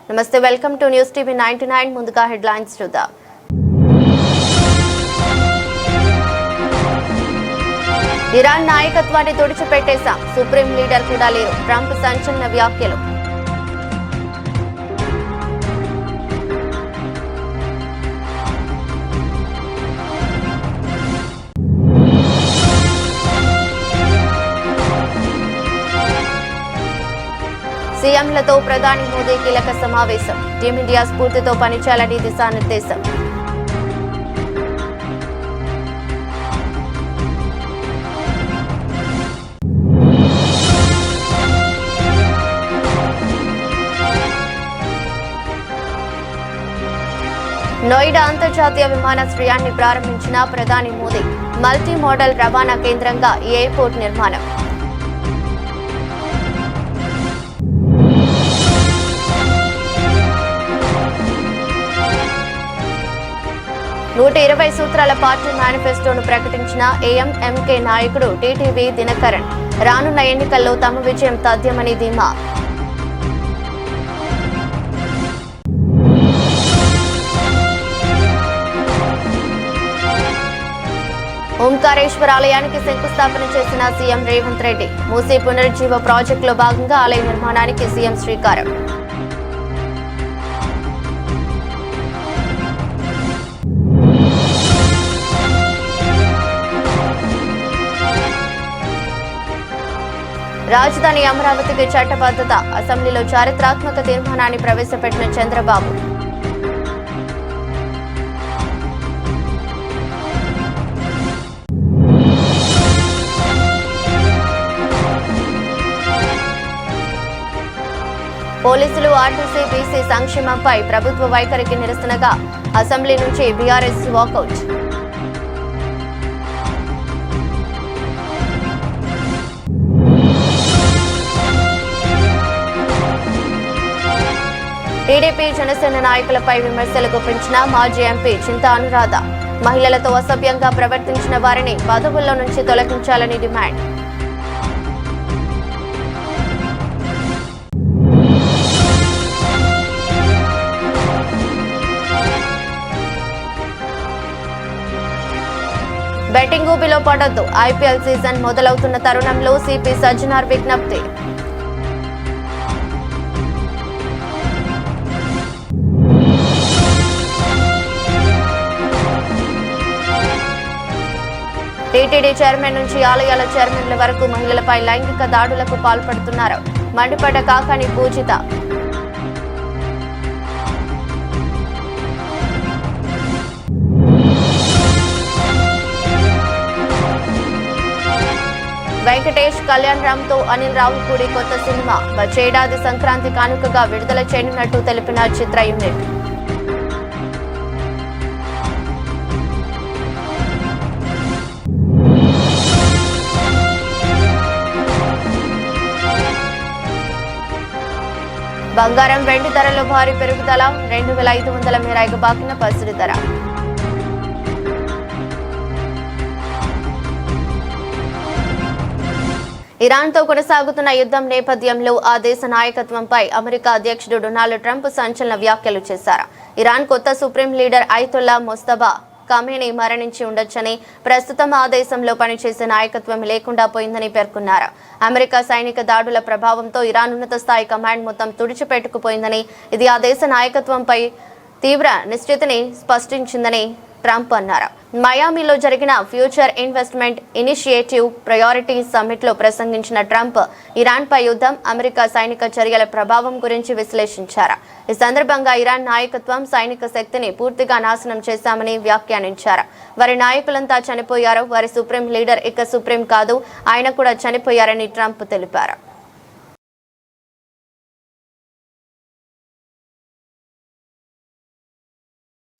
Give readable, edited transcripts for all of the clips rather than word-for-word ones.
నమస్తే, welcome to news TV 99. ముందుగా headlines చూద్దాం. ఇరాన్ నాయకత్వాన్ని తుడిచిపెట్టేశాం, సుప్రీం లీడర్ కూడా లేరు, ట్రంప్ సంచలన వ్యాఖ్యలు. సీఎంలతో ప్రధాని మోదీ కీలక సమావేశం, టీమిండియా స్ఫూర్తితో పనిచేయాలని దిశానిర్దేశం. నోయిడా అంతర్జాతీయ విమానాశ్రయాన్ని ప్రారంభించిన ప్రధాని మోదీ, మల్టీ మోడల్ రవాణా కేంద్రంగా ఈ ఎయిర్పోర్ట్ నిర్మాణం. నూట 20 సూత్రాల పార్టీ మేనిఫెస్టోను ప్రకటించిన ఏఎంఎంకే నాయకుడు టీటీవీ దినకరన్, రానున్న ఎన్నికల్లో తమ విజయం తథ్యమని ధీమా. ఓంకారేశ్వర ఆలయానికి శంకుస్థాపన చేసిన సీఎం రేవంత్ రెడ్డి, మూసీ పునరుజ్జీవ ప్రాజెక్టులో భాగంగా ఆలయ నిర్మాణానికి సీఎం శ్రీకారం. రాజధాని అమరావతికి చట్టబద్ధత, అసెంబ్లీలో చారిత్రాత్మక తీర్మానాన్ని ప్రవేశపెట్టిన చంద్రబాబు. పోలీసులు ఆర్టీసీ బీసీ సంక్షేమంపై ప్రభుత్వ వైఖరికి నిరసనగా అసెంబ్లీ నుంచి బీఆర్ఎస్ వాకౌట్. టీడీపీ జనసేన నాయకులపై విమర్శలు గుప్పించిన మాజీ ఎంపీ చింతా అనురాధ, మహిళలతో అసభ్యంగా ప్రవర్తించిన వారిని పదవుల్లో నుంచి తొలగించాలని డిమాండ్. బెట్టింగ్ ఊబిలో పడొద్దు, ఐపీఎల్ సీజన్ మొదలవుతున్న తరుణంలో సిపి సజ్జనార్ విజ్ఞప్తి. టీటీడీ చైర్మన్ నుంచి ఆలయాల చైర్మన్ల వరకు మహిళలపై లైంగిక దాడులకు పాల్పడుతున్నారు, మండిపడ్డ కాకాని పూజిత. వెంకటేష్, కళ్యాణ్ రామ్ తో అనిల్ రావిపూడి కొత్త సినిమా వచ్చేడాది సంక్రాంతి కానుకగా విడుదల చేయనున్నట్టు తెలిపిన చిత్ర యూనిట్. బంగారం, వెండి ధరలో భారీ పెరుగుదల, 2500 మేర ఎగబాకిన పసిడి ధర. ఇరాన్తో కొనసాగుతున్న యుద్ధం నేపథ్యంలో ఆ దేశ నాయకత్వంపై అమెరికా అధ్యక్షుడు డొనాల్డ్ ట్రంప్ సంచలన వ్యాఖ్యలు చేశారు. ఇరాన్ కొత్త supreme leader Ayatollah Mustafa Khamenei మరణించి ఉండొచ్చని, ప్రస్తుతం ఆ దేశంలో పనిచేసే నాయకత్వం లేకుండా పోయిందని పేర్కొన్నారు. అమెరికా సైనిక దాడుల ప్రభావంతో ఇరాన్ ఉన్నత స్థాయి కమాండ్ మొత్తం తుడిచిపెట్టుకుపోయిందని, ఇది ఆ దేశ నాయకత్వంపై తీవ్ర నిశ్చితిని స్పష్టించిందని ట్రంప్ అన్నారు. మయామిలో జరిగిన future investment initiative priority summit లో ప్రసంగించిన ట్రంప్ ఇరాన్పై యుద్ధం, అమెరికా సైనిక చర్యల ప్రభావం గురించి విశ్లేషించారు. ఈ సందర్భంగా ఇరాన్ నాయకత్వం సైనిక శక్తిని పూర్తిగా నాశనం చేశామని వ్యాఖ్యానించారు. వారి నాయకులంతా చనిపోయారు, వారి సుప్రీం లీడర్ ఇక సుప్రీం కాదు, ఆయన కూడా చనిపోయారని ట్రంప్ తెలిపారు.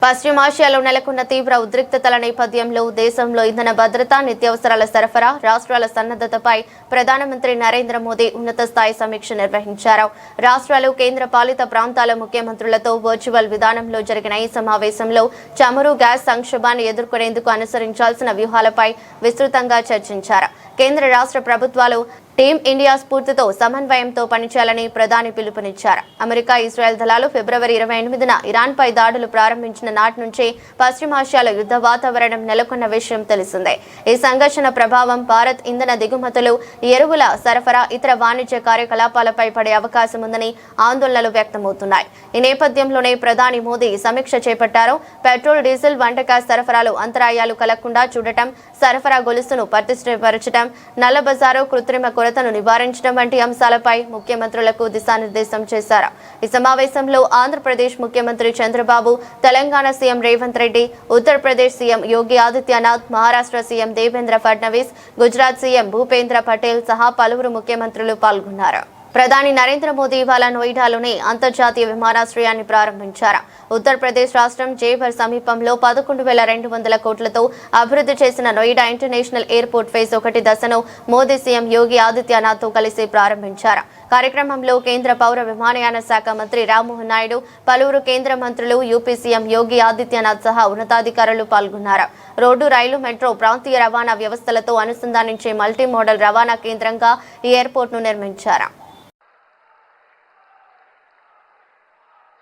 పశ్చిమాసియాలో నెలకొన్న తీవ్ర ఉద్రిక్తతల నేపథ్యంలో దేశంలో ఇంధన భద్రత, నిత్యావసరాల సరఫరా, రాష్ట్రాల సన్నద్ధతపై ప్రధానమంత్రి నరేంద్ర మోదీ ఉన్నత స్థాయి సమీక్ష నిర్వహించారు. రాష్ట్రాలు, కేంద్ర పాలిత ప్రాంతాల ముఖ్యమంత్రులతో వర్చువల్ విధానంలో జరిగిన ఈ సమావేశంలో చమురు, గ్యాస్ సంక్షోభాన్ని ఎదుర్కొనేందుకు అనుసరించాల్సిన వ్యూహాలపై విస్తృతంగా చర్చించారు. కేంద్ర రాష్ట్ర ప్రభుత్వాలు టీమ్ ఇండియా స్ఫూర్తితో సమన్వయంతో పనిచేయాలని ప్రధాని పిలుపునిచ్చారు. అమెరికా, ఇజ్రాయెల్ దళాలు ఫిబ్రవరి 28న ఇరాన్పై దాడులు ప్రారంభించిన నాటి నుంచి పశ్చిమాసియాలో యుద్ధ వాతావరణం నెలకొన్న విషయం తెలిసిందే. ఈ సంఘర్షణ ప్రభావం భారత్ ఇంధన దిగుమతులు, ఎరువుల సరఫరా, ఇతర వాణిజ్య కార్యకలాపాలపై పడే అవకాశం ఉందని ఆందోళనలు వ్యక్తమవుతున్నాయి. ఈ నేపథ్యంలోనే ప్రధాని మోదీ సమీక్ష చేపట్టారు. పెట్రోల్, డీజిల్, వంట గ్యాస్ సరఫరాలు అంతరాయాలు కలగకుండా చూడటం, సరఫరా గొలుసును పటిష్టపరచడం, నల్లబజారు, కృత్రిమ కొరతను నివారించడం వంటి అంశాలపై ముఖ్యమంత్రులకు దిశానిర్దేశం చేశారు. ఈ సమావేశంలో ఆంధ్రప్రదేశ్ ముఖ్యమంత్రి Chandrababu, Telangana CM Revanth Reddy, Uttar Pradesh CM Yogi Adityanath, Maharashtra CM Devendra Fadnavis, Gujarat CM Bhupendra Patel సహా పలువురు ముఖ్యమంత్రులు పాల్గొన్నారు. ప్రధాని నరేంద్ర మోదీ ఇవాళ నోయిడాలోని అంతర్జాతీయ విమానాశ్రయాన్ని ప్రారంభించారు. ఉత్తరప్రదేశ్ రాష్ట్రం జేవర్ సమీపంలో 11,200 కోట్లతో అభివృద్ధి చేసిన నోయిడా ఇంటర్నేషనల్ ఎయిర్పోర్ట్ ఫేజ్ 1 దశను మోదీ సీఎం యోగి ఆదిత్యనాథ్తో కలిసి ప్రారంభించారు. కార్యక్రమంలో కేంద్ర పౌర విమానయాన శాఖ మంత్రి రామ్మోహన్ నాయుడు, పలువురు కేంద్ర మంత్రులు, యూపీ సీఎం యోగి ఆదిత్యనాథ్ సహా ఉన్నతాధికారులు పాల్గొన్నారు. రోడ్డు, రైలు, మెట్రో, ప్రాంతీయ రవాణా వ్యవస్థలతో అనుసంధానించే మల్టీ మోడల్ రవాణా కేంద్రంగా ఈ ఎయిర్పోర్ట్ను నిర్మించారు.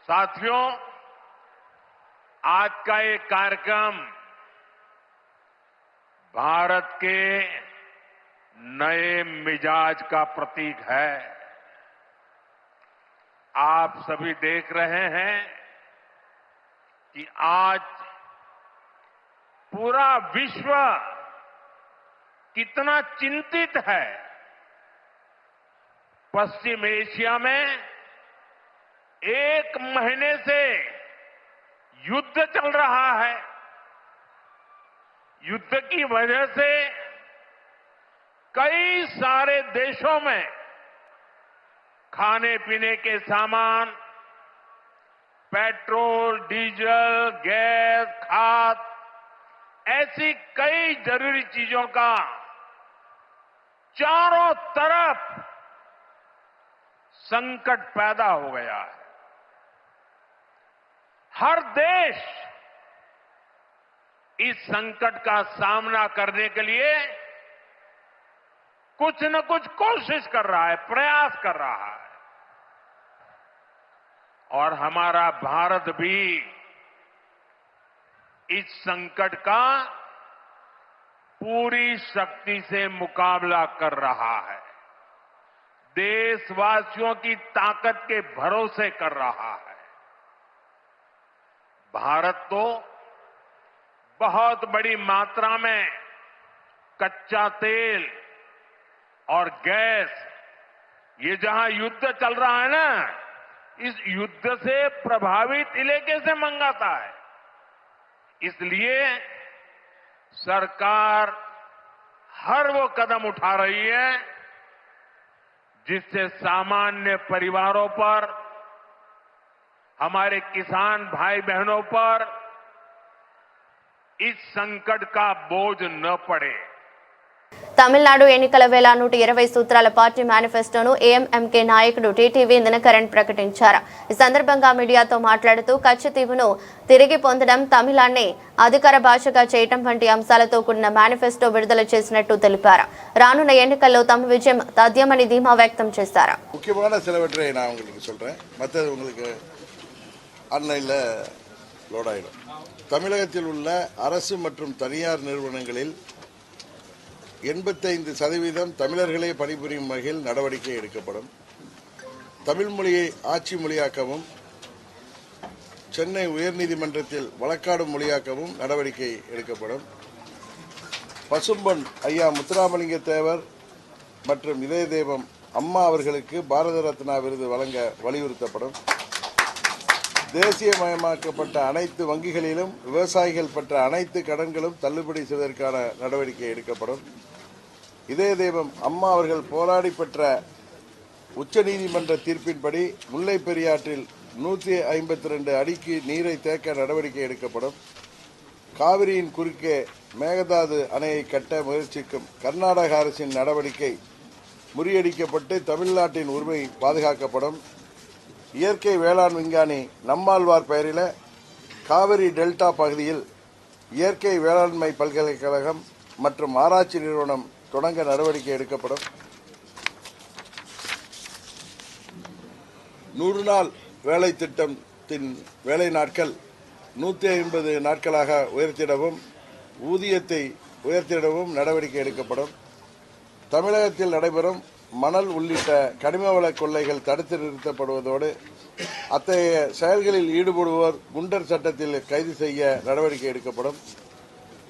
साथियों, आज का ये कार्यक्रम भारत के नए मिजाज का प्रतीक है। आप सभी देख रहे हैं कि आज पूरा विश्व कितना चिंतित है। पश्चिम एशिया में 1 महीने से युद्ध चल रहा है। युद्ध की वजह से कई सारे देशों में खाने पीने के सामान, पेट्रोल, डीजल, गैस, खाद, ऐसी कई जरूरी चीजों का चारों तरफ संकट पैदा हो गया है। हर देश इस संकट का सामना करने के लिए कुछ न कुछ कोशिश कर रहा है, प्रयास कर रहा है। और हमारा भारत भी इस संकट का पूरी शक्ति से मुकाबला कर रहा है। देशवासियों की ताकत के भरोसे कर रहा है। भारत तो बहुत बड़ी मात्रा में कच्चा तेल और गैस, ये जहां युद्ध चल रहा है ना, इस युद्ध से प्रभावित इलाके से मंगाता है। इसलिए सरकार हर वो कदम उठा रही है जिससे सामान्य परिवारों पर, हमारे किसान भाई बहनों पर इस संकट का बोझ न पड़े। తమిళనాడు ఎన్నికల వేళ 120 సూత్రాల పార్టీ మేనిఫెస్టోను ఏఎంఎంకే నాయకుడు టీటీవీ దినకరన్ ప్రకటించారు. ఈ సందర్భంగా మీడియాతో మాట్లాడుతూ కచ్చతీవును తిరిగి పొందడం, తమిళాన్ని అధికార భాషగా చేయటం వంటి అంశాలతో కూడిన మేనిఫెస్టో విడుదల చేసినట్టు తెలిపారు. రానున్న ఎన్నికల్లో తమ విజయం తథ్యమని ధీమా వ్యక్తం చేశారు. ముఖ్యమైన சிலவற்றை நான் உங்களுக்கு சொல்றேன். மற்றது உங்களுக்கு ஆன்லைன்ல லோட் ஆயிடும். தமிழகத்தில் உள்ள அரசு மற்றும் தனியார் நிறுவனங்களில் 85% தமிழர்களே பணிபுரியும் வகையில் நடவடிக்கை எடுக்கப்படும். தமிழ் மொழியை ஆட்சி மொழியாக்கவும், சென்னை உயர்நீதிமன்றத்தில் வழக்காடும் மொழியாக்கவும் நடவடிக்கை எடுக்கப்படும். பசும்பொன் ஐயா முத்துராமலிங்க தேவர் மற்றும் இதய தெய்வம் அம்மா அவர்களுக்கு பாரத ரத்னா விருது வழங்க வலியுறுத்தப்படும். தேசியமயமாக்கப்பட்ட அனைத்து வங்கிகளிலும் விவசாயிகள் பெற்ற அனைத்து கடன்களும் தள்ளுபடி செய்வதற்கான நடவடிக்கை எடுக்கப்படும். இதய தெய்வம் அம்மா அவர்கள் போராடி பெற்ற உச்சநீதிமன்ற தீர்ப்பின்படி முல்லை பெரியாற்றில் 152 அடிக்கு நீரை தேக்க நடவடிக்கை எடுக்கப்படும். காவிரியின் குறுக்கே மேகதாது அணையை கட்ட முயற்சிக்கும் கர்நாடக அரசின் நடவடிக்கை முறியடிக்கப்பட்டு தமிழ்நாட்டின் உரிமை பாதுகாக்கப்படும். இயற்கை வேளாண் விஞ்ஞானி நம்மாழ்வார் பெயரில் காவிரி டெல்டா பகுதியில் இயற்கை வேளாண்மை பல்கலைக்கழகம் மற்றும் ஆராய்ச்சி நிறுவனம் தொடங்க நடவடிக்கை எடுக்கப்படும். 100 நாள் வேலை திட்டத்தின் வேலை நாட்கள் 150 நாட்களாக உயர்த்திடவும் ஊதியத்தை உயர்த்திடவும் நடவடிக்கை எடுக்கப்படும். தமிழகத்தில் நடைபெறும் மணல் உள்ளிட்ட கனிம வள கொள்ளைகள் தடுத்து நிறுத்தப்படுவதோடு அத்தகைய செயல்களில் ஈடுபடுவோர் குண்டர் சட்டத்தில் கைது செய்ய நடவடிக்கை எடுக்கப்படும்.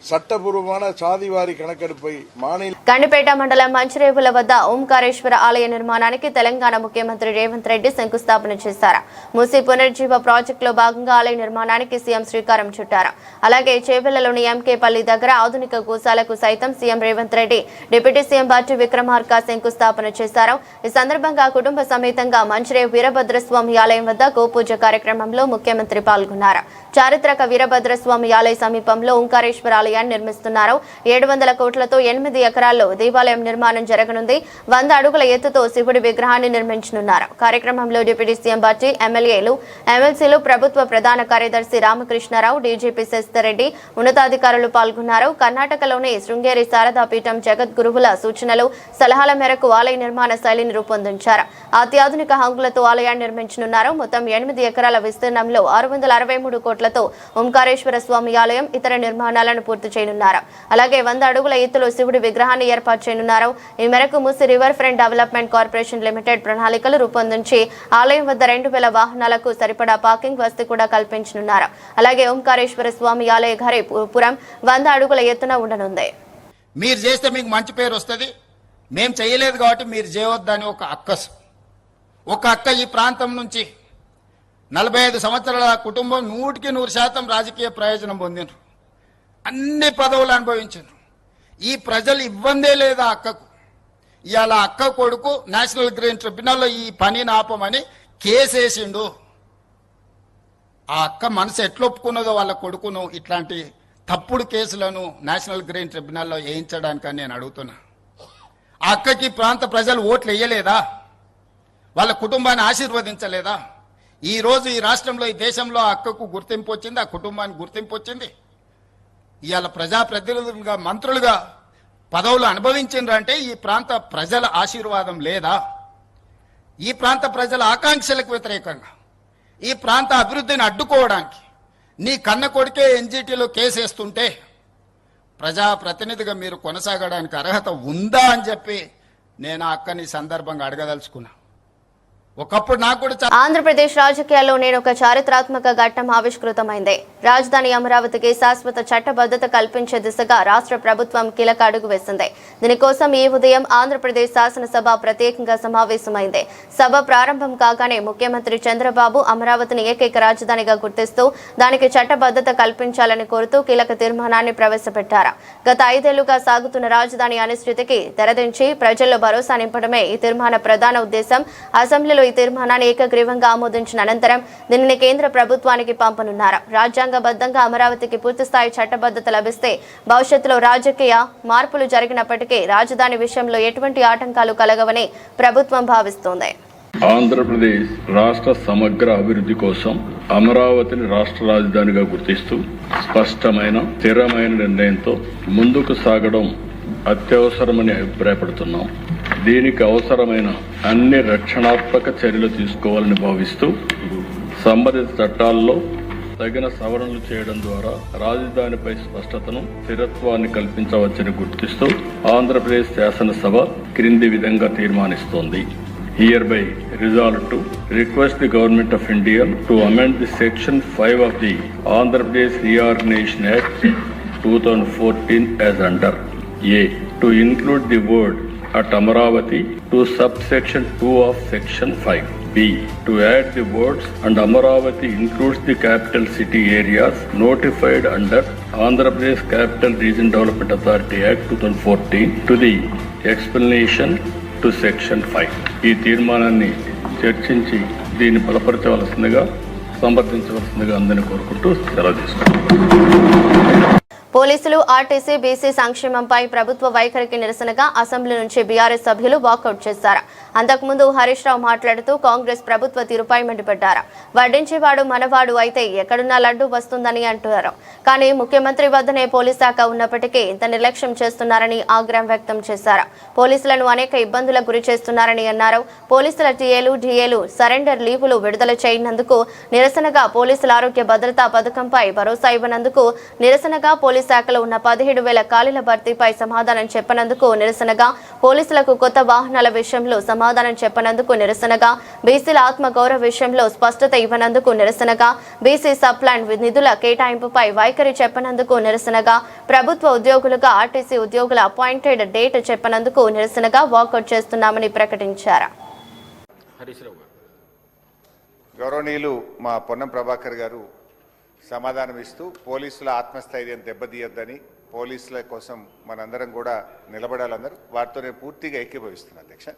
చట్టపూర్వమైన సాదివారీ కణకెడుపై మానిల గండిపేట మండలం మంచిరేవుల వద్ద ఓంకారేశ్వర ఆలయ నిర్మాణానికి తెలంగాణ ముఖ్యమంత్రి రేవంత్ రెడ్డి శంకుస్థాపన చేశారు. మూసీ పునరుజ్జీవ ప్రాజెక్టులో భాగంగా ఆలయ నిర్మాణానికి సీఎం శ్రీకారం చుట్టారు. అలాగే చేవెళ్లలోని ఎంకేపల్లి దగ్గర ఆధునిక గోశాలకు సైతం CM Revanth Reddy deputy CM బట్టి విక్రమార్క శంకుస్థాపన చేశారు. ఈ సందర్భంగా కుటుంబ సమేతంగా మంచిరేవు వీరభద్రస్వామి ఆలయం వద్ద గోపూజ కార్యక్రమంలో ముఖ్యమంత్రి పాల్గొన్నారు. చారిత్రక వీరభద్రస్వామి ఆలయ సమీపంలో ఓంకారేశ్వర ఆలయాన్ని నిర్మిస్తున్నారు. 700 కోట్లతో 8 ఎకరాల్లో దేవాలయం నిర్మాణం జరగనుంది. 100 అడుగుల ఎత్తుతో శివుడి విగ్రహాన్ని నిర్మించనున్నారు. కార్యక్రమంలో డిప్యూటీ సీఎం బట్టి, ఎమ్మెల్యేలు, ఎమ్మెల్సీలు, ప్రభుత్వ ప్రధాన కార్యదర్శి రామకృష్ణారావు, డీజీపీ శశిధర్రెడ్డి, ఉన్నతాధికారులు పాల్గొన్నారు. కర్ణాటకలోని శృంగేరి శారదాపీఠం జగద్గురువుల సూచనలు, సలహాల మేరకు ఆలయ నిర్మాణ శైలిని రూపొందించారు. అత్యాధునిక హంగులతో ఆలయాన్ని నిర్మించనున్నారు. మొత్తం 8 ఎకరాల విస్తీర్ణంలో 663 కోట్లతో ఓంకారేశ్వర స్వామి ఆలయం, ఇతర నిర్మాణాలను పూర్తి చేయనున్నారు. అలాగే 100 అడుగుల ఎత్తులో శివుడి విగ్రహాన్ని ఏర్పాటు చేయనున్నారు. ఈ మేరకు Musi river front development corporation limited ప్రణాళికలు రూపొందించి ఆలయం వద్ద 2000 వాహనాలకు సరిపడా పార్కింగ్ వసతి కూడా కల్పించనున్నారు. అలాగే ఓంకారేశ్వర స్వామి ఆలయ ఘరేపురం 100 అడుగుల ఎత్తున ఉండనుంది. మీరు చేస్తే మీకు మంచి పేరు వస్తుంది, మేము చేయలేదు కాబట్టి మీరు చేయవద్దని ఒక అక్క ఈ ప్రాంతం నుంచి 45 సంవత్సరాల కుటుంబం 100% రాజకీయ ప్రయోజనం పొందినారు. అన్ని పదవులు అనుభవించారు. ఈ ప్రజలు ఇబ్బందే లేదా అక్కకు. ఇవాళ అక్క కొడుకు నేషనల్ గ్రీన్ ట్రిబ్యునల్లో ఈ పనిని ఆపమని కేసేసిండు. ఆ అక్క మనసు ఎట్లా ఒప్పుకున్నదో వాళ్ళ కొడుకును ఇట్లాంటి తప్పుడు కేసులను నేషనల్ గ్రీన్ ట్రిబ్యునల్లో వేయించడానికని నేను అడుగుతున్నా. ఆ అక్కకి ప్రాంత ప్రజలు ఓట్లు వేయలేదా? వాళ్ళ కుటుంబాన్ని ఆశీర్వదించలేదా? ఈ రోజు ఈ రాష్ట్రంలో, ఈ దేశంలో ఆ అక్కకు గుర్తింపు వచ్చింది, ఆ కుటుంబానికి గుర్తింపు వచ్చింది. ఇవాళ ప్రజాప్రతినిధులుగా, మంత్రులుగా పదవులు అనుభవించిండ్రంటే ఈ ప్రాంత ప్రజల ఆశీర్వాదం లేదా? ఈ ప్రాంత ప్రజల ఆకాంక్షలకు వ్యతిరేకంగా, ఈ ప్రాంత అభివృద్ధిని అడ్డుకోవడానికి నీ కన్న కొడుకే ఎన్జిటిలో కేసేస్తుంటే ప్రజాప్రతినిధిగా మీరు కొనసాగడానికి అర్హత ఉందా అని చెప్పి నేను ఆ అక్కని సందర్భంగా అడగదలుచుకున్నా. ఒకప్పుడు నాకు కూడా ఆంధ్రప్రదేశ్ రాజకీయాల్లో నేను ఒక చారిత్రాత్మక ఘట్టం ఆవిష్కృతమైంది. రాజధాని అమరావతికి శాశ్వత చట్టబద్ధత కల్పించే దిశగా రాష్ట్ర ప్రభుత్వం కీలక అడుగు వేసింది. దీనికోసం ఈ ఉదయం ఆంధ్రప్రదేశ్ శాసనసభ ప్రత్యేకంగా సమావేశమైంది. సభ ప్రారంభం కాగానే ముఖ్యమంత్రి చంద్రబాబు అమరావతిని ఏకైక రాజధానిగా గుర్తిస్తూ దానికి చట్టబద్ధత కల్పించాలని కోరుతూ కీలక తీర్మానాన్ని ప్రవేశపెట్టారు. గత 5 ఏళ్లుగా సాగుతున్న రాజధాని అనిశ్చితికి తెరదించి ప్రజల్లో భరోసా నింపడమే ఈ తీర్మాన ప్రధాన ఉద్దేశం. అసెంబ్లీలో ఈ తీర్మానాన్ని ఏకగ్రీవంగా ఆమోదించిన అనంతరం దీనిని కేంద్ర ప్రభుత్వానికి పంపనున్నారు. రాజ్యాంగబద్ధంగా అమరావతికి పూర్తిస్థాయి చట్టబద్ధత లభిస్తే భవిష్యత్తులో రాజకీయ మార్పులు జరిగినప్పటికీ రాజధాని విషయంలో ఎటువంటి ఆటంకాలు కలగవని ప్రభుత్వం భావిస్తోంది. ఆంధ్రప్రదేశ్ రాష్ట్ర సమగ్ర అభివృద్ధి కోసం అమరావతిని రాష్ట్ర రాజధానిగా గుర్తిస్తూ స్పష్టమైన, స్థిరమైన నిర్ణయంతో ముందుకు సాగడం అత్యవసరమని అభిప్రాయపడుతున్నాం. దీనికి అవసరమైన అన్ని రక్షణాత్మక చర్యలు తీసుకోవాలని భావిస్తూ సంబంధిత చట్టాల్లో తగిన సవరణలు చేయడం ద్వారా రాజధానిపై స్పష్టతను, స్థిరత్వాన్ని కల్పించవచ్చని గుర్తిస్తూ ఆంధ్రప్రదేశ్ శాసనసభ క్రింది విధంగా తీర్మానిస్తోంది. Hereby resolved to request the Government of India to amend the Section 5 of the Andhra Pradesh Reorganization Act 2014 as under A. To include the word at Amaravati to subsection 2 of Section 5. B. To add the words and Amaravati includes the capital city areas notified under Andhra Pradesh Capital Region Development Authority Act 2014 to the explanation to Section 5. ఈ తీర్మానాన్ని చర్చించి దీన్ని బలపరచవలసిందిగా, సమర్థించవలసిందిగా అందరినీ కోరుకుంటూ సెలవు తీసుకుంటున్నాను. పోలీసులు RTC BC సంక్షేమంపై ప్రభుత్వ వైఖరికి నిరసనగా అసెంబ్లీ నుంచి బీఆర్ఎస్ సభ్యులు వాకౌట్ చేశారు. అంతకుముందు హరీష్ రావు మాట్లాడుతూ కాంగ్రెస్ ప్రభుత్వ తీరుపై మండిపడ్డారు. వడ్డించేవాడు మనవాడు అయితే ఎక్కడున్నా లడ్డు వస్తుందని అంటున్నారు. కానీ ముఖ్యమంత్రి వద్దనే పోలీస్ శాఖ ఉన్నప్పటికీ ఇంత నిర్లక్ష్యం చేస్తున్నారని ఆగ్రహం వ్యక్తం చేశారు. పోలీసులను అనేక ఇబ్బందులకు గురి చేస్తున్నారని అన్నారు. పోలీసుల టీఏలు డీఏలు సరెండర్ లీవులు విడుదల చేయనందుకు నిరసనగా పోలీసుల ఆరోగ్య భద్రతా పథకంపై భరోసా ఇవ్వనందుకు నిరసనగా పోలీస్ శాఖలో ఉన్న 17,000 ఖాళీల భర్తీపై సమాధానం చెప్పనందుకు నిరసనగా పోలీసులకు కొత్త వాహనాల విషయంలో సమాధానం చెప్పనందుకు నిరసనగా బీసీల ఆత్మగౌరవ విషయంలో స్పష్టత ఇవ్వనందుకు నిరసనగా బీసీ సబ్ ప్లాన్ నిధుల కేటాయింపుపై వైఖరి చెప్పనందుకు నిరసనగా ప్రభుత్వ ఉద్యోగులుగా ఆర్టీసీ ఉద్యోగుల అపాయింటెడ్ డేట్ చెప్పనందుకు నిరసనగా వాకౌట్ చేస్తున్నామని ప్రకటించారు. గౌరవనీయులు మా పొన్నం ప్రభాకర్ గారు సమాధానం ఇస్తూ పోలీసుల ఆత్మస్థైర్యం దెబ్బతీయొద్దని, పోలీసుల కోసం మనందరం కూడా నిలబడాలన్నారు. వారితో నేను పూర్తిగా ఏకీభవిస్తున్నాను అధ్యక్ష.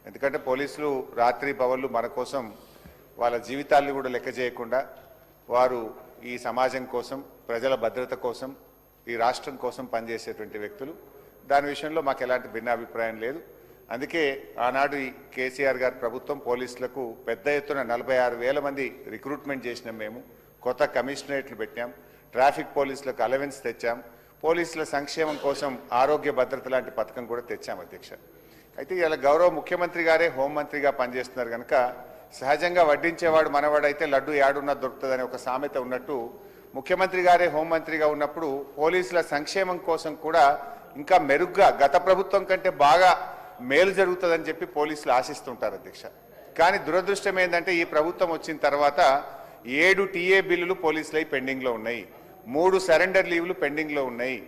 ఎందుకంటే పోలీసులు రాత్రి పగళ్ళు మన కోసం వాళ్ళ జీవితాలను కూడా లెక్క చేయకుండా వారు ఈ సమాజం కోసం, ప్రజల భద్రత కోసం, ఈ రాష్ట్రం కోసం పనిచేసేటువంటి వ్యక్తులు. దాని విషయంలో మాకు ఎలాంటి భిన్నాభిప్రాయం లేదు. అందుకే ఆనాడు ఈ కేసీఆర్ గారి ప్రభుత్వం పోలీసులకు పెద్ద ఎత్తున 46,000 మంది రిక్రూట్మెంట్ చేసినాం. మేము కొత్త కమిషనరేట్లు పెట్టాం, ట్రాఫిక్ పోలీసులకు అలవెన్స్ తెచ్చాం, పోలీసుల సంక్షేమం కోసం ఆరోగ్య భద్రత లాంటి పథకం కూడా తెచ్చాం అధ్యక్ష. అయితే ఇలా గౌరవ ముఖ్యమంత్రి గారే హోంమంత్రిగా పనిచేస్తున్నారు కనుక సహజంగా వడ్డించేవాడు మనవాడైతే లడ్డు యాడున్నా దొరుకుతుందని ఒక సామెత ఉన్నట్టు ముఖ్యమంత్రి గారే హోంమంత్రిగా ఉన్నప్పుడు పోలీసుల సంక్షేమం కోసం కూడా ఇంకా మెరుగ్గా గత ప్రభుత్వం కంటే బాగా మేలు జరుగుతుందని చెప్పి పోలీసులు ఆశిస్తుంటారు అధ్యక్ష. కానీ దురదృష్టం ఏంటంటే ఈ ప్రభుత్వం వచ్చిన తర్వాత 7 టీఏ బిల్లులు పోలీసులై పెండింగ్లో ఉన్నాయి, 3 సరెండర్ లీవ్లు పెండింగ్లో ఉన్నాయి,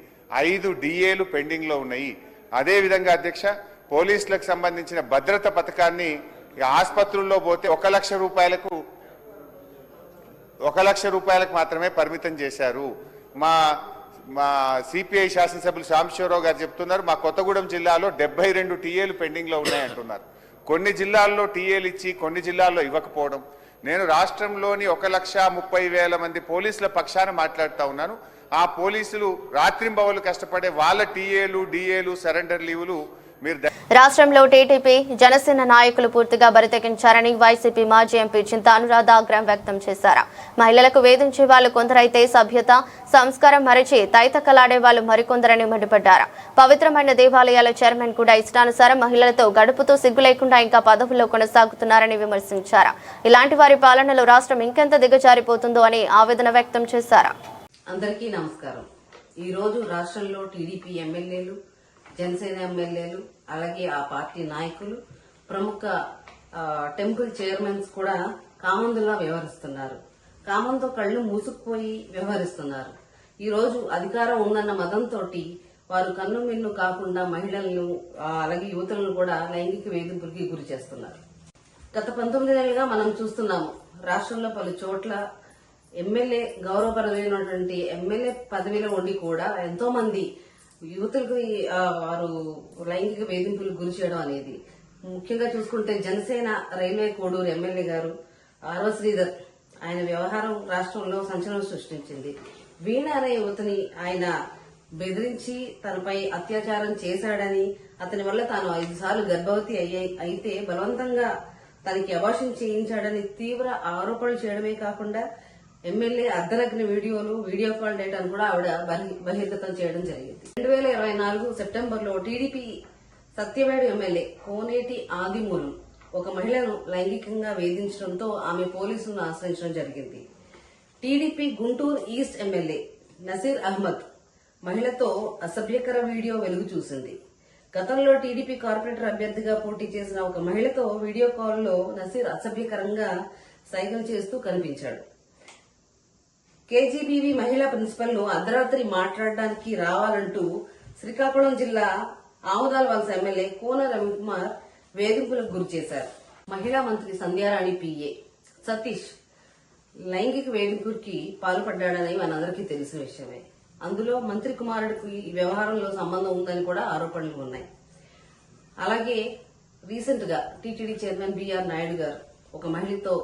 5 డిఏలు పెండింగ్లో ఉన్నాయి. అదేవిధంగా అధ్యక్ష పోలీసులకు సంబంధించిన భద్రత పథకాన్ని ఆసుపత్రుల్లో పోతే 1,00,000 రూపాయలకు మాత్రమే పరిమితం చేశారు. మా సిపిఐ శాసనసభ్యులు సాంబశివరావు గారు చెప్తున్నారు, మా కొత్తగూడెం జిల్లాలో 72 టీఏలు పెండింగ్లో ఉన్నాయంటున్నారు. కొన్ని జిల్లాల్లో టీఏలు ఇచ్చి కొన్ని జిల్లాల్లో ఇవ్వకపోవడం. నేను రాష్ట్రంలోని 1,30,000 మంది పోలీసుల పక్షాన మాట్లాడుతూ ఉన్నాను. ఆ పోలీసులు రాత్రింబవలు కష్టపడే వాళ్ళ టీఏలు డిఏలు సరెండర్ లీవులు రాష్ట్రంలో టీడీపీ జనసేన నాయకులు పూర్తిగా బరితెగించారని వైసీపీ మాజీ ఎంపీ చింతా అనురాధ ఆగ్రహం వ్యక్తం చేశారు. మహిళలకు వేధించే వాళ్ళు కొందరైతే సభ్యత సంస్కారం మరిచి తైతక్కలాడే వాళ్ళు మరికొందరని మండిపడ్డారు. పవిత్రమైన దేవాలయాల చైర్మన్ కూడా ఇష్టానుసారం మహిళలతో గడుపుతూ సిగ్గు లేకుండా ఇంకా పదవుల్లో కొనసాగుతున్నారని విమర్శించారు. ఇలాంటి వారి పాలనలో రాష్ట్రం ఇంకెంత దిగజారిపోతుందో అని ఆవేదన వ్యక్తం చేశారు. అందరికీ నమస్కారం. ఈ రోజు రాష్ట్రంలో టీడీపీ ఎమ్మెల్యేలు, జనసేన ఎమ్మెల్యేలు, అలాగే ఆ పార్టీ నాయకులు, ప్రముఖ టెంపుల్ చైర్మన్స్ కూడా కామందులా వ్యవహరిస్తున్నారు. కామంతో కళ్ళు మూసుకుపోయి వ్యవహరిస్తున్నారు. ఈ రోజు అధికారం ఉందన్న మదంతో వారు కన్ను మిన్ను కాకుండా మహిళలను అలాగే యువతులను కూడా లైంగిక వేధింపులకి గురి చేస్తున్నారు. గత 19 నెలలుగా మనం చూస్తున్నాము, రాష్ట్రంలో పలు చోట్ల ఎమ్మెల్యే గౌరవపరమైనటువంటి ఎమ్మెల్యే పదవిలో ఉండి కూడా ఎంతో మంది యువతులకు వారు లైంగిక వేధింపులకు గురి చేయడం అనేది. ముఖ్యంగా చూసుకుంటే జనసేన రైల్వే కోడూరు ఎమ్మెల్యే గారు ఆర్వ శ్రీధర్, ఆయన వ్యవహారం రాష్ట్రంలో సంచలనం సృష్టించింది. వీణ అనే యువతిని ఆయన బెదిరించి తనపై అత్యాచారం చేశాడని, అతని వల్ల తాను 5 సార్లు గర్భవతి అయితే బలవంతంగా తనకి అబార్షన్ చేయించాడని తీవ్ర ఆరోపణలు చేయడమే కాకుండా ఎమ్మెల్యే అర్ధనగ్న వీడియోలు, వీడియో కాల్ డేటాను కూడా ఆవిడ బహిర్గతం చేయడం జరిగింది. 2024 సెప్టెంబర్లో టీడీపీ సత్యవేడు ఎమ్మెల్యే కోనేటి ఆదిమూలం ఒక మహిళను లైంగికంగా వేధించడంతో ఆమె పోలీసులను ఆశ్రయించడం జరిగింది. టీడీపీ గుంటూరు ఈస్ట్ ఎమ్మెల్యే నసీర్ అహ్మద్ మహిళతో అసభ్యకర వీడియో వెలుగు చూసింది. గతంలో టీడీపీ కార్పొరేటర్ అభ్యర్థిగా పోటీ చేసిన ఒక మహిళతో వీడియో కాల్లో నసీర్ అసభ్యకరంగా సైగలు చేస్తూ కనిపించాడు. కేజీబీవీ మహిళా ప్రిన్సిపల్ ను అర్ధరాత్రి మాట్లాడడానికి రావాలంటూ శ్రీకాకుళం జిల్లా ఆముదాల వలస ఎమ్మెల్యే కోన రవికుమార్ వేధింపులకు గురి చేశారు. మహిళా మంత్రి సంధ్యారాణి పిఏ సతీష్ లైంగిక వేధింపుకి పాల్పడ్డాడని మనందరికీ తెలిసిన విషయమే. అందులో మంత్రి కుమారుడికి ఈ వ్యవహారంలో సంబంధం ఉందని కూడా ఆరోపణలు ఉన్నాయి. అలాగే రీసెంట్ గా టీటీడీ చైర్మన్ బిఆర్ నాయుడు గారు ఒక మహిళతో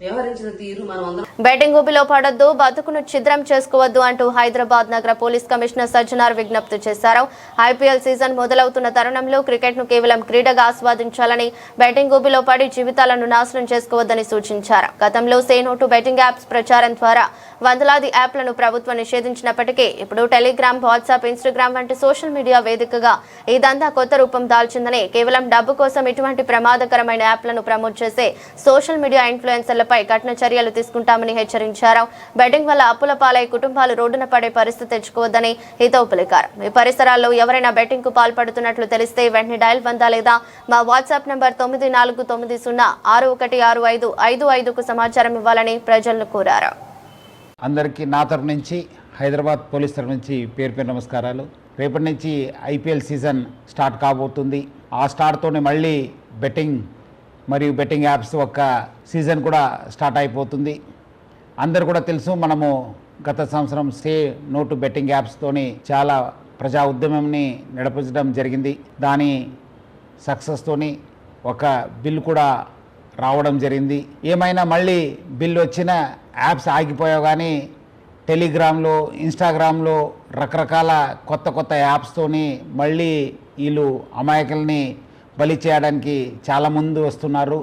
వ్యవహరించిన తీరు మనం అందరం బెట్టింగ్ ఊబిలో పడొద్దు, బతుకును ఛిద్రం చేసుకోవద్దు అంటూ హైదరాబాద్ నగర పోలీస్ కమిషనర్ సజ్జనార్ విజ్ఞప్తి చేశారు. ఐపీఎల్ సీజన్ మొదలవుతున్న తరుణంలో క్రికెట్ ను కేవలం క్రీడగా ఆస్వాదించాలని, బెట్టింగ్ ఊబిలో పడి జీవితాలను నాశనం చేసుకోవద్దని సూచించారు. గతంలో say no to betting apps ప్రచారం ద్వారా వందలాది యాప్లను ప్రభుత్వం నిషేధించినప్పటికీ ఇప్పుడు టెలిగ్రామ్, వాట్సాప్, ఇన్స్టాగ్రామ్ వంటి సోషల్ మీడియా వేదికగా ఈ దందా కొత్త రూపం దాల్చిందని, కేవలం డబ్బు కోసం ఇటువంటి ప్రమాదకరమైన యాప్లను ప్రమోట్ చేసే సోషల్ మీడియా ఇన్ఫ్లుయెన్సర్లపై కఠిన చర్యలు తీసుకుంటామని హెచ్చరించారు. బెట్టింగ్ వల్ల అప్పుల పాలై కుటుంబాలు రోడ్డున పడే పరిస్థితి తెచ్చుకోవద్దని హితవు పలికారు. మీ పరిసరాల్లో ఎవరైనా బెట్టింగ్ కు పాల్పడుతున్నట్లు తెలిస్తే వెంటనే డయల్ 100 లేదా మా వాట్సాప్ నంబర్ 9490616555కు సమాచారం ఇవ్వాలని ప్రజలను కోరారు. అందరికీ నా తరపు నుంచి, హైదరాబాద్ పోలీస్ తరపు నుంచి పేరు నమస్కారాలు. రేపటి నుంచి ఐపీఎల్ సీజన్ స్టార్ట్ కాబోతుంది. ఆ స్టార్ట్తోనే మళ్ళీ బెట్టింగ్ మరియు బెట్టింగ్ యాప్స్ ఒక సీజన్ కూడా స్టార్ట్ అయిపోతుంది. అందరు కూడా తెలుసు, మనము గత సంవత్సరం సే నో టు బెట్టింగ్ యాప్స్తోని చాలా ప్రజా ఉద్యమంని నడిపించడం జరిగింది. దాని సక్సెస్తోని ఒక బిల్ కూడా రావడం జరిగింది. ఏమైనా మళ్ళీ బిల్ వచ్చిన యాప్స్ ఆగిపోయావు, కానీ టెలిగ్రామ్లో, ఇన్స్టాగ్రామ్లో రకరకాల కొత్త యాప్స్తోని మళ్ళీ వీళ్ళు అమాయకుల్ని బలి చేయడానికి చాలా ముందు వస్తున్నారు.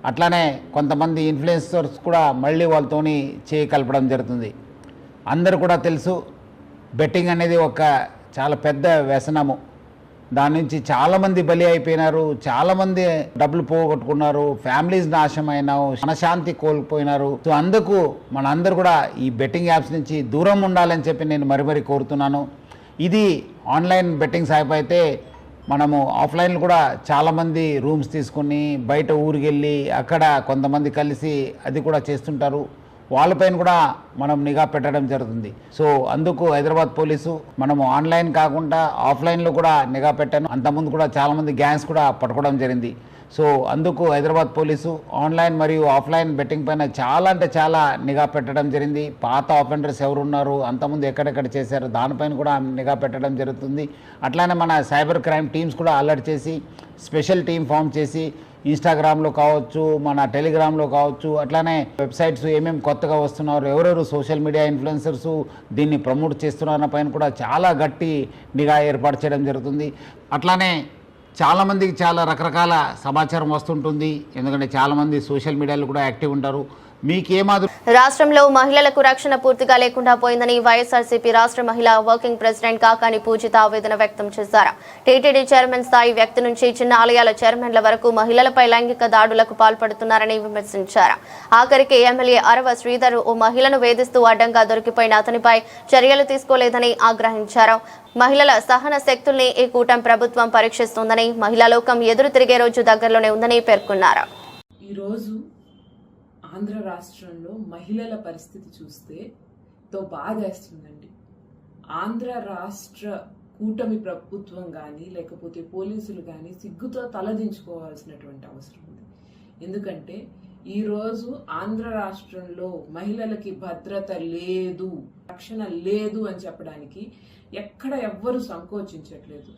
అట్లానే కొంతమంది ఇన్ఫ్లుయెన్సర్స్ కూడా మళ్ళీ వాళ్ళతోని చేయి కలపడం జరుగుతుంది. అందరు కూడా తెలుసు, బెట్టింగ్ అనేది ఒక చాలా పెద్ద వ్యసనము. దాని నుంచి చాలామంది బలి అయిపోయినారు, చాలామంది డబ్బులు పోగొట్టుకున్నారు, ఫ్యామిలీస్ నాశనమైనారు, మనశాంతి కోల్పోయినారు. సో అందుకు మనందరూ కూడా ఈ బెట్టింగ్ యాప్స్ నుంచి దూరం ఉండాలని చెప్పి నేను మరీ కోరుతున్నాను. ఇది ఆన్లైన్ బెట్టింగ్ యాప్ అయితే మనము ఆఫ్లైన్లో కూడా చాలామంది రూమ్స్ తీసుకొని బయట ఊరికి వెళ్ళి అక్కడ కొంతమంది కలిసి అది కూడా చేస్తుంటారు. వాళ్ళపైన కూడా మనం నిఘా పెట్టడం జరుగుతుంది. సో అందుకు హైదరాబాద్ పోలీసు మనము ఆన్లైన్ కాకుండా ఆఫ్లైన్లో కూడా నిఘా పెట్టాను. అంతకుముందు కూడా చాలామంది గ్యాంగ్స్ కూడా పట్టుకోవడం జరిగింది. సో అందుకు హైదరాబాద్ పోలీసు ఆన్లైన్ మరియు ఆఫ్లైన్ బెట్టింగ్ పైన చాలా అంటే చాలా నిఘా పెట్టడం జరిగింది. పాత ఆఫెండర్స్ ఎవరున్నారు, అంతకుముందు ఎక్కడెక్కడ చేశారు, దానిపైన కూడా నిఘా పెట్టడం జరుగుతుంది. అట్లానే మన సైబర్ క్రైమ్ టీమ్స్ కూడా అలర్ట్ చేసి స్పెషల్ టీం ఫామ్ చేసి ఇన్స్టాగ్రామ్లో కావచ్చు, మన టెలిగ్రామ్లో కావచ్చు, అట్లానే వెబ్సైట్స్ ఏమేమి కొత్తగా వస్తున్నారు, ఎవరెవరు సోషల్ మీడియా ఇన్ఫ్లుయెన్సర్స్ దీన్ని ప్రమోట్ చేస్తున్న పైన కూడా చాలా గట్టి నిఘా ఏర్పాటు చేయడం జరుగుతుంది. అట్లానే చాలామందికి చాలా రకరకాల సమాచారం వస్తుంటుంది, ఎందుకంటే చాలామంది సోషల్ మీడియాలో కూడా యాక్టివ్ ఉంటారు. రాష్ట్రంలో మహిళలకు రక్షణ పూర్తిగా లేకుండా పోయిందని వైఎస్ఆర్సీపీ రాష్ట్ర మహిళా వర్కింగ్ ప్రెసిడెంట్ కాకాని పూజిత ఆవేదన వ్యక్తం చేశారు. టీటీడీ చైర్మన్ స్థాయి వ్యక్తి నుంచి చిన్న ఆలయాల చైర్మన్ల వరకు మహిళలపై లైంగిక దాడులకు పాల్పడుతున్నారని విమర్శించారు. ఆఖరికి ఎమ్మెల్యే అరవ శ్రీధర్ ఓ మహిళను వేధిస్తూ అడ్డంగా దొరికిపోయిన అతనిపై చర్యలు తీసుకోలేదని ఆగ్రహించారు. మహిళల సహన శక్తుల్ని ఈ కూటమి ప్రభుత్వం పరీక్షిస్తోందని, మహిళా లోకం ఎదురు తిరిగే రోజు దగ్గరలోనే ఉందని పేర్కొన్నారు. ఆంధ్ర రాష్ట్రంలో మహిళల పరిస్థితి చూస్తే బాధేస్తుందండి. ఆంధ్ర రాష్ట్ర కూటమి ప్రభుత్వం కానీ లేకపోతే పోలీసులు కానీ సిగ్గుతో తలదించుకోవాల్సినటువంటి అవసరం ఉంది. ఎందుకంటే ఈరోజు ఆంధ్ర రాష్ట్రంలో మహిళలకి భద్రత లేదు, రక్షణ లేదు అని చెప్పడానికి ఎక్కడ ఎవ్వరూ సంకోచించట్లేదు.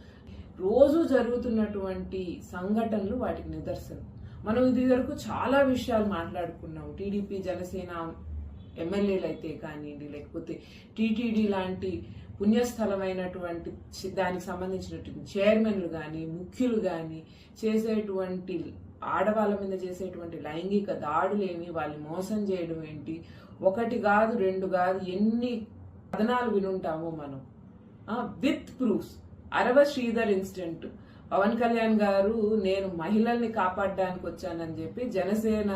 రోజు జరుగుతున్నటువంటి సంఘటనలు వాటికి నిదర్శనం. మనం ఇది వరకు చాలా విషయాలు మాట్లాడుకున్నాం. టీడీపీ, జనసేన ఎమ్మెల్యేలు అయితే కానివ్వండి, లేకపోతే టీటీడీ లాంటి పుణ్యస్థలమైనటువంటి దానికి సంబంధించినటువంటి చైర్మన్లు కానీ, ముఖ్యులు కానీ చేసేటువంటి ఆడవాళ్ళ మీద చేసేటువంటి లైంగిక దాడులేమి, వాళ్ళని మోసం చేయడం ఏంటి, ఒకటి కాదు రెండు కాదు ఎన్ని కథనాలు వినుంటామో మనం. With proofs. Arava Sridhar incident, Pawan Kalyan garu నేను మహిళల్ని కాపాడడానికి వచ్చానని చెప్పి జనసేన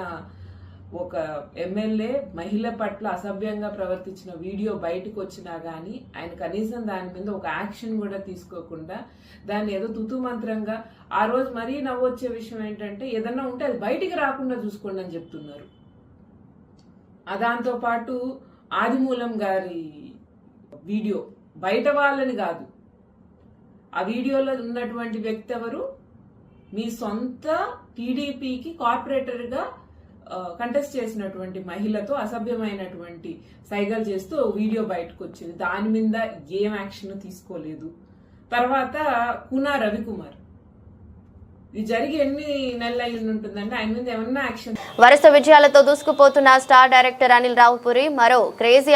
ఒక ఎమ్మెల్యే మహిళ పట్ల అసభ్యంగా ప్రవర్తించిన వీడియో బయటకు వచ్చినా గానీ ఆయన కనీసం దాని మీద ఒక యాక్షన్ కూడా తీసుకోకుండా దాన్ని ఏదో తుతుమంత్రంగా, ఆ రోజు మరీ నవ్వొచ్చే విషయం ఏంటంటే ఏదన్నా ఉంటే అది బయటికి రాకుండా చూసుకోండి అని చెప్తున్నారు. దాంతో పాటు ఆదిమూలం గారి వీడియో, బయట వాళ్ళని కాదు, ఆ వీడియోలో ఉన్నటువంటి వ్యక్తి ఎవరు, మీ సొంత టీడీపీకి కార్పొరేటర్ గా కంటెస్ట్ చేసినటువంటి మహిళతో అసభ్యమైనటువంటి సైగలు చేస్తూ వీడియో బయటకు వచ్చింది. దాని మీద ఏం యాక్షన్ తీసుకోలేదు. తర్వాత కునా రవికుమార్ ఇది జరిగి ఎన్ని నెలలు అయి ఉంటుందంటే ఆయన మీద ఏమన్నా యాక్షన్. వరుస విజయాలతో దూసుకుపోతున్న స్టార్ డైరెక్టర్ అనిల్ రావుపురి మరో క్రేజీ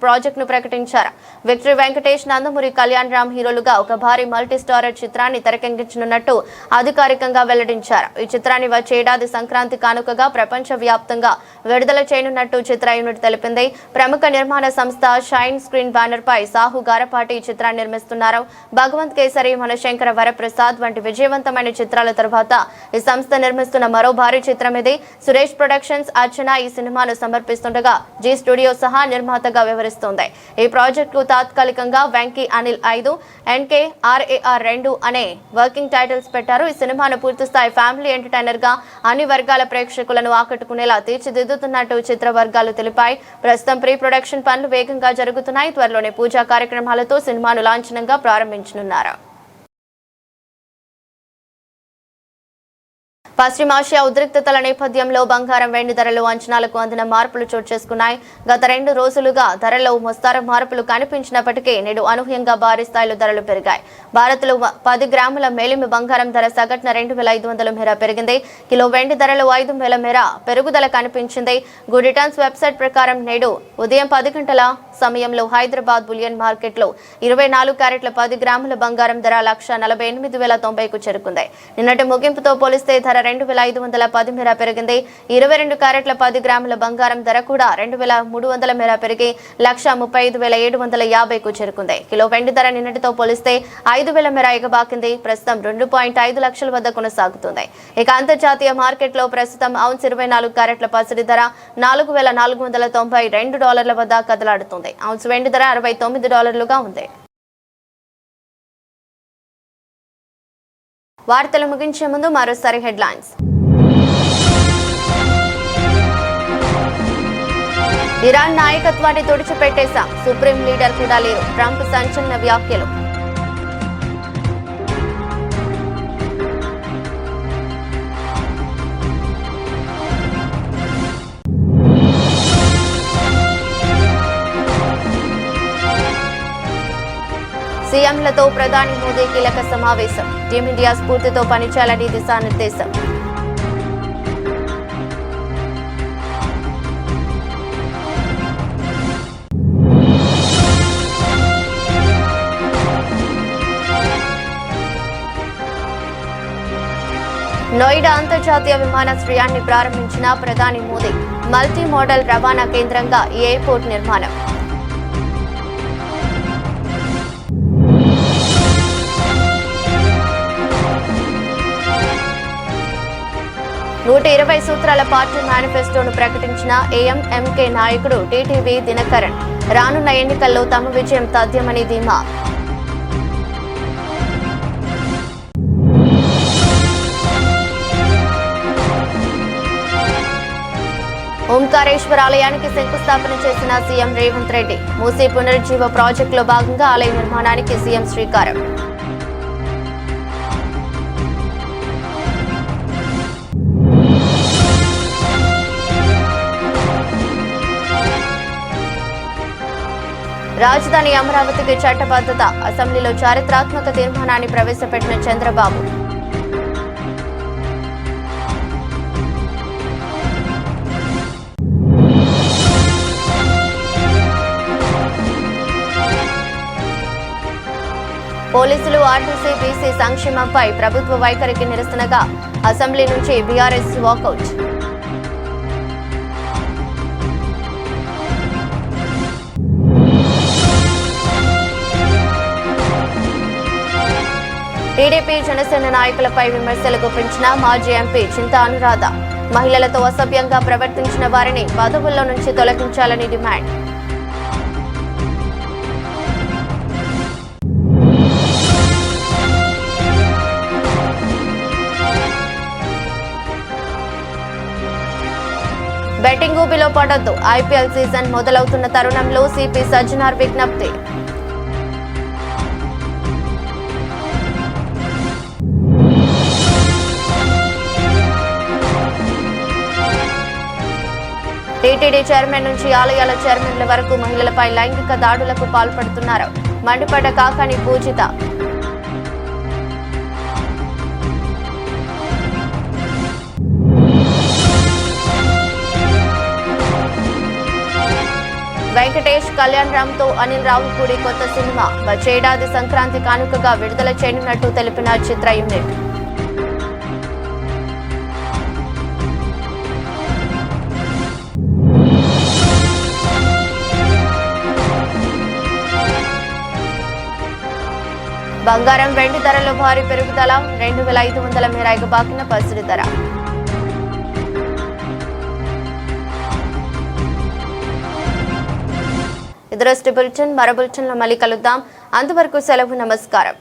ప్రాజెక్ట్ ను ప్రకటించారు. విక్టరీ వెంకటేష్, నందమూరి కళ్యాణ్ రామ్ హీరోలుగా ఒక భారీ మల్టీ స్టారర్ చిత్రాన్ని తెరకెక్కించనున్నట్టు అధికారికంగా వెల్లడించారు. ఈ చిత్రాన్ని వచ్చే ఏడాది సంక్రాంతి కానుకగా ప్రపంచ వ్యాప్తంగా విడుదల చేయనున్నట్టు చిత్ర యూనిట్ తెలిపింది. ప్రముఖ నిర్మాణ సంస్థ షైన్ స్క్రీన్ బ్యానర్ పై సాహు గారపాటి ఈ చిత్రాన్ని నిర్మిస్తున్నారు. భగవంత్ కేసరి, మనశంకర వరప్రసాద్ వంటి విజయవంతమైన చిత్రాల తర్వాత ఈ సంస్థ నిర్మిస్తున్న మరో భారీ చిత్రం ఇది. సురేష్ ప్రొడక్షన్స్ అర్చన ఈ సినిమాను సమర్పిస్తుండగా జీ స్టూడియో సహా నిర్మాతగా వ్యవహరిస్తోంది. ఈ ప్రాజెక్టుకు తాత్కాలికంగా వెంకీ అనిల్ 5, ఎన్కే RAR 2 అనే వర్కింగ్ టైటిల్స్ పెట్టారు. ఈ సినిమాను పూర్తిస్థాయి ఫ్యామిలీ ఎంటర్టైనర్ గా అన్ని వర్గాల ప్రేక్షకులను ఆకట్టుకునేలా తీర్చిదిద్దుతున్నట్టు చిత్ర వర్గాలు తెలిపాయి. ప్రస్తుతం ప్రీ ప్రొడక్షన్ పనులు వేగంగా జరుగుతున్నాయి. త్వరలోనే పూజా కార్యక్రమాలతో సినిమాను లాంఛనంగా ప్రారంభించనున్నారు. పశ్చిమాసియా ఉద్రిక్తతల నేపథ్యంలో బంగారం, వెండి ధరలు అంచనాలకు అందిన మార్పులు చోటు చేసుకున్నాయి. గత 2 రోజులుగా ధరల్లో మోస్తరు మార్పులు కనిపించినప్పటికీ నేడు అనూహ్యంగా భారీ స్థాయిలో ధరలు పెరిగాయి. భారత్లో 10 గ్రాముల మేలిమి బంగారం ధర సగటున 2500 మేర పెరిగింది. కిలో వెండి ధరలు 5000 మేర పెరుగుదల కనిపించింది. గుడ్ రిటర్న్స్ వెబ్సైట్ ప్రకారం నేడు ఉదయం 10 గంటల సమయంలో హైదరాబాద్ బులియన్ మార్కెట్లో 24 క్యారెట్ల 10 గ్రాముల బంగారం ధర 1,48,090కు చేరుకుంది. నిన్నటి ముగింపుతో పోలిస్తే ధర 2,510 మేర పెరిగింది. 22 క్యారెట్ల 10 గ్రాముల బంగారం ధర కూడా 2,300 మేర పెరిగి 1,35,750కు చేరుకుంది. కిలో వెండి ధర నిన్నటితో పోలిస్తే 5,000 మేర ఎగబాకింది. ప్రస్తుతం 2.5 లక్షల వద్ద కొనసాగుతుంది. ఇక అంతర్జాతీయ మార్కెట్లో ప్రస్తుతం ఔన్స్ 24 క్యారెట్ల పసిడి ధర $4,492 వద్ద కదలాడుతుంది. ఔన్స్ వెండి ధర $69గా ఉంది. వార్తలు ముగించే ముందు మరోసారి హెడ్లైన్స్. ఇరాన్ నాయకత్వాన్ని తుడిచిపెట్టేశాం, సుప్రీం లీడర్ కూడా లేరు, ట్రంప్ సంచలన వ్యాఖ్యలు. సీఎంలతో ప్రధాని మోదీ కీలక సమావేశం, టీమిండియా స్ఫూర్తితో పనిచేయాలని దిశానిర్దేశం. నోయిడా అంతర్జాతీయ విమానాశ్రయాన్ని ప్రారంభించిన ప్రధాని మోదీ, మల్టీ మోడల్ రవాణా కేంద్రంగా ఈ ఎయిర్పోర్ట్ నిర్మాణం. నూట 20 సూత్రాల పార్టీ మేనిఫెస్టోను ప్రకటించిన ఏఎంఎంకే నాయకుడు టీటీవీ దినకరన్, రానున్న ఎన్నికల్లో తమ విజయం తథ్యమని ధీమా. ఓంకారేశ్వర ఆలయానికి శంకుస్థాపన చేసిన సీఎం రేవంత్ రెడ్డి, మూసీ పునరుజ్జీవ ప్రాజెక్టులో భాగంగా ఆలయ నిర్మాణానికి సీఎం శ్రీకారం. రాజధాని అమరావతికి చట్టబద్ధత, అసెంబ్లీలో చారిత్రాత్మక తీర్మానాన్ని ప్రవేశపెట్టిన చంద్రబాబు. పోలీసులు ఆర్టీసీ బీసీ సంక్షేమంపై ప్రభుత్వ వైఖరికి నిరసనగా అసెంబ్లీ నుంచి బీఆర్ఎస్ వాకౌట్. టీడీపీ జనసేన నాయకులపై విమర్శలు గుప్పించిన మాజీ ఎంపీ చింతా అనురాధ, మహిళలతో అసభ్యంగా ప్రవర్తించిన వారిని పదవుల్లో నుంచి తొలగించాలని డిమాండ్. బెట్టింగ్ ఊబిలో పడొద్దు, ఐపీఎల్ సీజన్ మొదలవుతున్న తరుణంలో సిపి సజ్జనార్ విజ్ఞప్తి. టీటీడీ చైర్మన్ నుంచి ఆలయాల చైర్మన్ల వరకు మహిళలపై లైంగిక దాడులకు పాల్పడుతున్నారు, మండిపడ్డ కాకాని పూజిత. వెంకటేష్ కళ్యాణ్ రామ్ తో అనిల్ రావుపూడి కొత్త సినిమా వచ్చే ఏడాది సంక్రాంతి కానుకగా విడుదల చేయనున్నట్టు తెలిపిన చిత్ర యూనిట్. బంగారం వెండి ధరలో భారీ పెరుగుదల 2,500 మేర ఎగబాకిన పసిడి ధర. ఇది బులెటిన్. మరో బులెటిన్లో మళ్ళీ కలుద్దాం. అంతవరకు సెలవు. నమస్కారం.